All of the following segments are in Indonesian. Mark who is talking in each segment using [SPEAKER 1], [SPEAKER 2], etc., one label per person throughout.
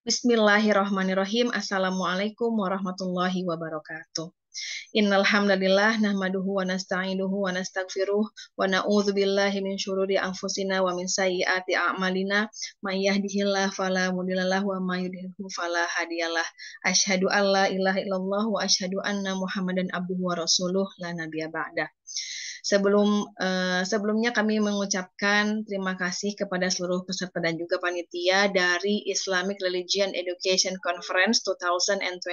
[SPEAKER 1] Bismillahirrahmanirrahim. Assalamualaikum warahmatullahi wabarakatuh. Innal hamdalillah nahmaduhu wa nasta'inuhu wa nastaghfiruh wa na'udzu billahi min syururi anfusina wa min sayyiati a'malina may yahdihillahu fala mudhillalah wa may yudhlilhu fala hadiyalah. Asyhadu an la ilaha illallah wa asyhadu anna Muhammadan abduhu wa rasuluh la nabiyya ba'da. Sebelumnya kami mengucapkan terima kasih kepada seluruh peserta dan juga panitia dari Islamic Religion Education Conference 2022.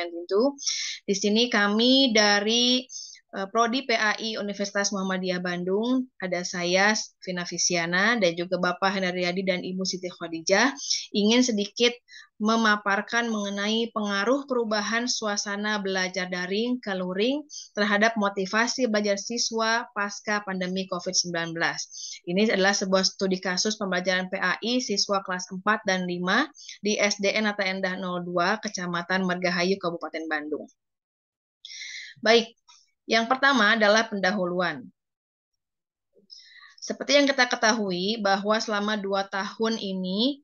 [SPEAKER 1] Di sini kami dari Prodi PAI Universitas Muhammadiyah Bandung, ada saya Vina Visiana dan juga Bapak Hendaryadi dan Ibu Siti Khadijah ingin sedikit memaparkan mengenai pengaruh perubahan suasana belajar daring ke luring terhadap motivasi belajar siswa pasca pandemi COVID-19. Ini adalah sebuah studi kasus pembelajaran PAI siswa kelas 4 dan 5 di SDN Atta Endah 02, Kecamatan Margahayu, Kabupaten Bandung. Baik, yang pertama adalah pendahuluan. Seperti yang kita ketahui bahwa selama 2 tahun ini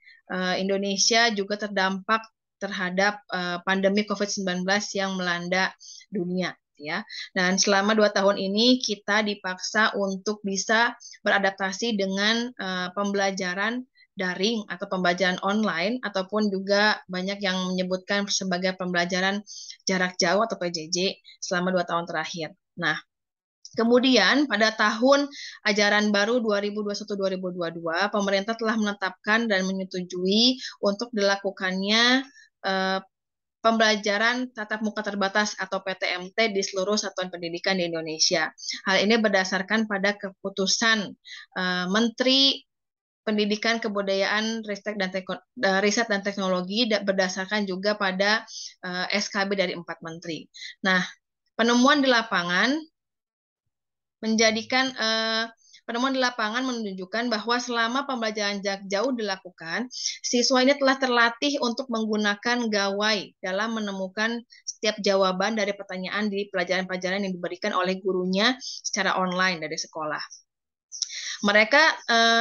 [SPEAKER 1] Indonesia juga terdampak terhadap pandemi COVID-19 yang melanda dunia, ya. Dan selama 2 tahun ini kita dipaksa untuk bisa beradaptasi dengan pembelajaran daring atau pembelajaran online, ataupun juga banyak yang menyebutkan sebagai pembelajaran jarak jauh atau PJJ selama 2 tahun terakhir. Nah, kemudian pada tahun ajaran baru 2021-2022, pemerintah telah menetapkan dan menyetujui untuk dilakukannya pembelajaran tatap muka terbatas atau PTMT di seluruh satuan pendidikan di Indonesia. Hal ini berdasarkan pada keputusan Menteri Pendidikan, Kebudayaan, Riset dan Teknologi berdasarkan juga pada SKB dari 4 menteri. Nah, penemuan di lapangan menunjukkan bahwa selama pembelajaran jarak jauh dilakukan, siswa ini telah terlatih untuk menggunakan gawai dalam menemukan setiap jawaban dari pertanyaan di pelajaran-pelajaran yang diberikan oleh gurunya secara online dari sekolah.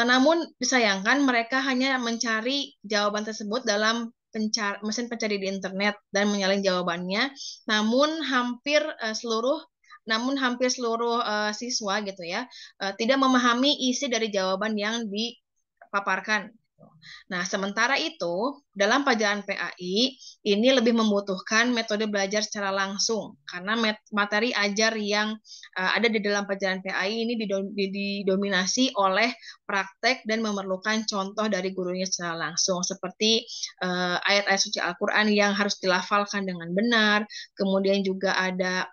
[SPEAKER 1] Namun disayangkan mereka hanya mencari jawaban tersebut dalam mesin pencari di internet dan menyalin jawabannya, namun hampir seluruh siswa gitu ya tidak memahami isi dari jawaban yang dipaparkan. Nah, sementara itu dalam pelajaran PAI ini lebih membutuhkan metode belajar secara langsung karena materi ajar yang ada di dalam pelajaran PAI ini didominasi oleh praktek dan memerlukan contoh dari gurunya secara langsung, seperti ayat-ayat suci Al-Quran yang harus dilafalkan dengan benar, kemudian juga ada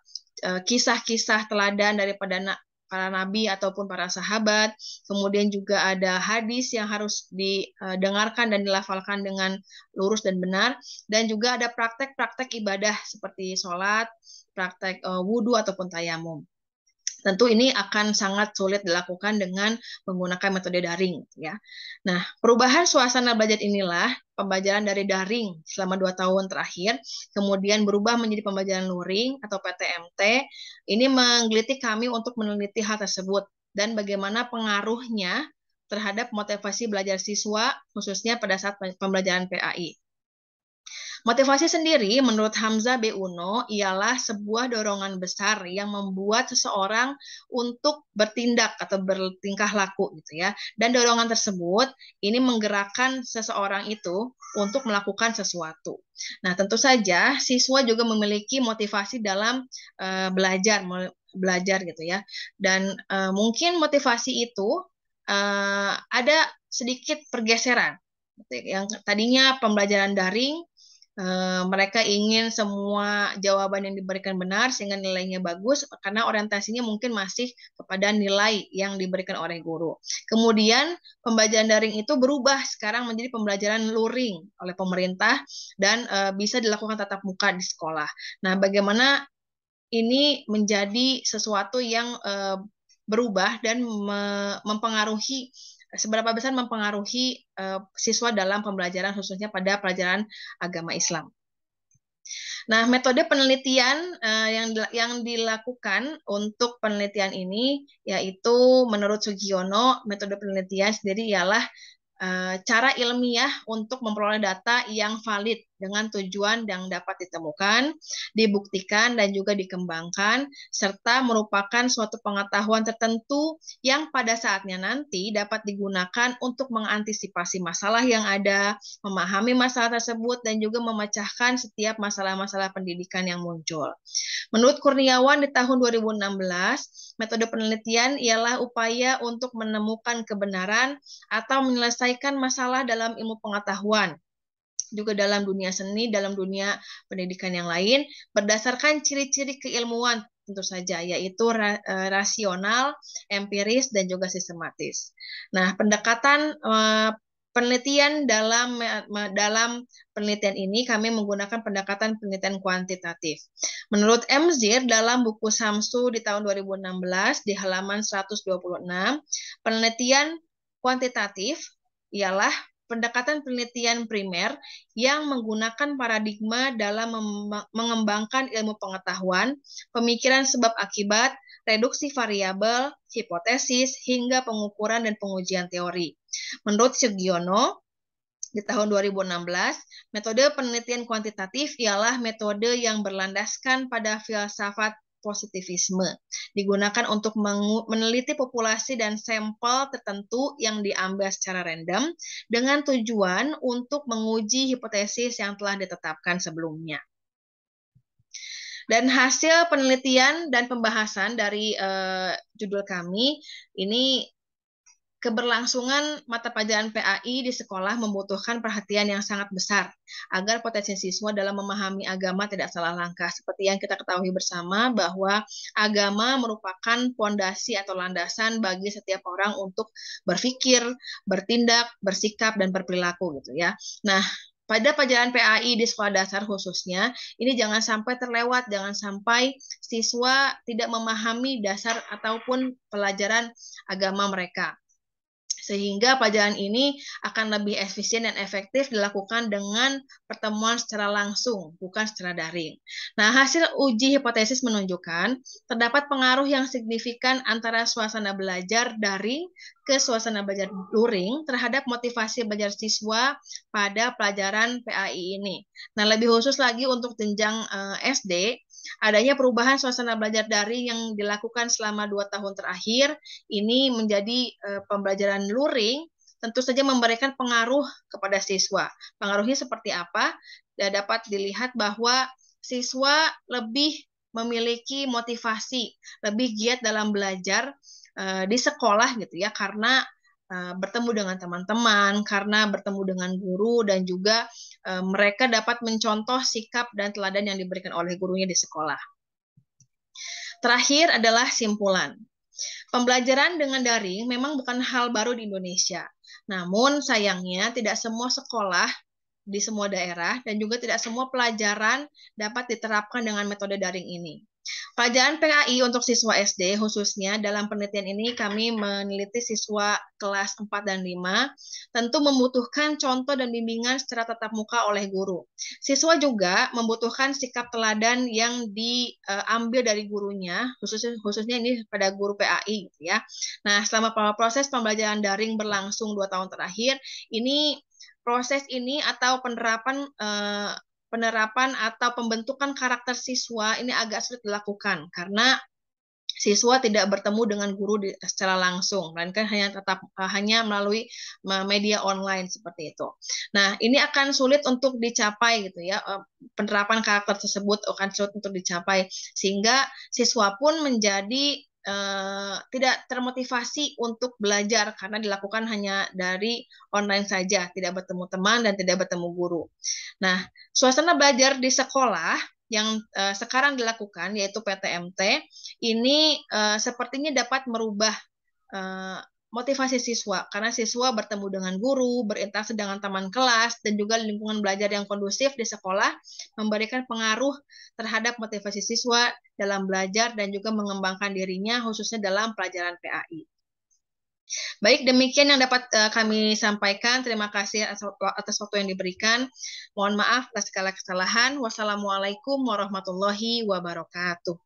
[SPEAKER 1] kisah-kisah teladan daripada para nabi ataupun para sahabat, kemudian juga ada hadis yang harus didengarkan dan dilafalkan dengan lurus dan benar, dan juga ada praktek-praktek ibadah seperti sholat, praktek wudhu ataupun tayamum. Tentu ini akan sangat sulit dilakukan dengan menggunakan metode daring, ya. Nah, perubahan suasana belajar inilah pembelajaran dari daring selama 2 tahun terakhir, kemudian berubah menjadi pembelajaran luring atau PTMT. Ini menggelitik kami untuk meneliti hal tersebut dan bagaimana pengaruhnya terhadap motivasi belajar siswa, khususnya pada saat pembelajaran PAI. Motivasi sendiri menurut Hamzah B. Uno ialah sebuah dorongan besar yang membuat seseorang untuk bertindak atau bertingkah laku gitu ya. Dan dorongan tersebut ini menggerakkan seseorang itu untuk melakukan sesuatu. Nah, tentu saja siswa juga memiliki motivasi dalam belajar gitu ya. Dan mungkin motivasi itu ada sedikit pergeseran. Yang tadinya pembelajaran daring, mereka ingin semua jawaban yang diberikan benar sehingga nilainya bagus karena orientasinya mungkin masih kepada nilai yang diberikan oleh guru. Kemudian pembelajaran daring itu berubah sekarang menjadi pembelajaran luring oleh pemerintah dan bisa dilakukan tatap muka di sekolah. Nah, bagaimana ini menjadi sesuatu yang berubah dan mempengaruhi seberapa besar mempengaruhi siswa dalam pembelajaran khususnya pada pelajaran agama Islam. Nah, metode penelitian yang dilakukan untuk penelitian ini yaitu menurut Sugiono, metode penelitian sendiri ialah cara ilmiah untuk memperoleh data yang valid dengan tujuan yang dapat ditemukan, dibuktikan, dan juga dikembangkan, serta merupakan suatu pengetahuan tertentu yang pada saatnya nanti dapat digunakan untuk mengantisipasi masalah yang ada, memahami masalah tersebut, dan juga memecahkan setiap masalah-masalah pendidikan yang muncul. Menurut Kurniawan di tahun 2016, metode penelitian ialah upaya untuk menemukan kebenaran atau menyelesaikan masalah dalam ilmu pengetahuan, juga dalam dunia seni, dalam dunia pendidikan yang lain, berdasarkan ciri-ciri keilmuan tentu saja, yaitu rasional, empiris, dan juga sistematis. Nah, pendekatan penelitian dalam penelitian ini kami menggunakan pendekatan penelitian kuantitatif. Menurut M. Zir dalam buku Samsu di tahun 2016 di halaman 126, penelitian kuantitatif ialah pendekatan penelitian primer yang menggunakan paradigma dalam mengembangkan ilmu pengetahuan, pemikiran sebab akibat, reduksi variabel, hipotesis, hingga pengukuran dan pengujian teori. Menurut Sugiono, di tahun 2016, metode penelitian kuantitatif ialah metode yang berlandaskan pada filsafat positivisme, digunakan untuk meneliti populasi dan sampel tertentu yang diambil secara random dengan tujuan untuk menguji hipotesis yang telah ditetapkan sebelumnya. Dan hasil penelitian dan pembahasan dari judul kami ini, keberlangsungan mata pelajaran PAI di sekolah membutuhkan perhatian yang sangat besar agar potensi siswa dalam memahami agama tidak salah langkah. Seperti yang kita ketahui bersama bahwa agama merupakan fondasi atau landasan bagi setiap orang untuk berpikir, bertindak, bersikap, dan berperilaku gitu ya. Nah, pada pelajaran PAI di sekolah dasar khususnya, ini jangan sampai terlewat, jangan sampai siswa tidak memahami dasar ataupun pelajaran agama mereka. Sehingga pelajaran ini akan lebih efisien dan efektif dilakukan dengan pertemuan secara langsung, bukan secara daring. Nah, hasil uji hipotesis menunjukkan terdapat pengaruh yang signifikan antara suasana belajar daring ke suasana belajar luring terhadap motivasi belajar siswa pada pelajaran PAI ini. Nah, lebih khusus lagi untuk jenjang SD, adanya perubahan suasana belajar daring yang dilakukan selama 2 tahun terakhir ini menjadi pembelajaran luring, tentu saja memberikan pengaruh kepada siswa. Pengaruhnya seperti apa? Dapat dilihat bahwa siswa lebih memiliki motivasi, lebih giat dalam belajar di sekolah gitu ya, karena bertemu dengan teman-teman, karena bertemu dengan guru, dan juga mereka dapat mencontoh sikap dan teladan yang diberikan oleh gurunya di sekolah. Terakhir adalah simpulan. Pembelajaran dengan daring memang bukan hal baru di Indonesia. Namun sayangnya tidak semua sekolah di semua daerah dan juga tidak semua pelajaran dapat diterapkan dengan metode daring ini. Pelajaran PAI untuk siswa SD khususnya dalam penelitian ini kami meneliti siswa kelas 4 dan 5 tentu membutuhkan contoh dan bimbingan secara tatap muka oleh guru. Siswa juga membutuhkan sikap teladan yang diambil dari gurunya, khususnya ini pada guru PAI gitu ya. Nah, selama proses pembelajaran daring berlangsung 2 tahun terakhir, ini proses ini atau penerapan atau pembentukan karakter siswa ini agak sulit dilakukan karena siswa tidak bertemu dengan guru secara langsung, melainkan hanya melalui media online seperti itu. Nah, ini akan sulit untuk dicapai gitu ya. Penerapan karakter tersebut akan sulit untuk dicapai sehingga siswa pun menjadi tidak termotivasi untuk belajar karena dilakukan hanya dari online saja, tidak bertemu teman dan tidak bertemu guru. Nah, suasana belajar di sekolah yang sekarang dilakukan yaitu PTMT ini sepertinya dapat merubah motivasi siswa karena siswa bertemu dengan guru, berinteraksi dengan teman kelas, dan juga lingkungan belajar yang kondusif di sekolah memberikan pengaruh terhadap motivasi siswa dalam belajar dan juga mengembangkan dirinya khususnya dalam pelajaran PAI. Baik, demikian yang dapat kami sampaikan. Terima kasih atas waktu yang diberikan. Mohon maaf atas segala kesalahan. Wassalamualaikum warahmatullahi wabarakatuh.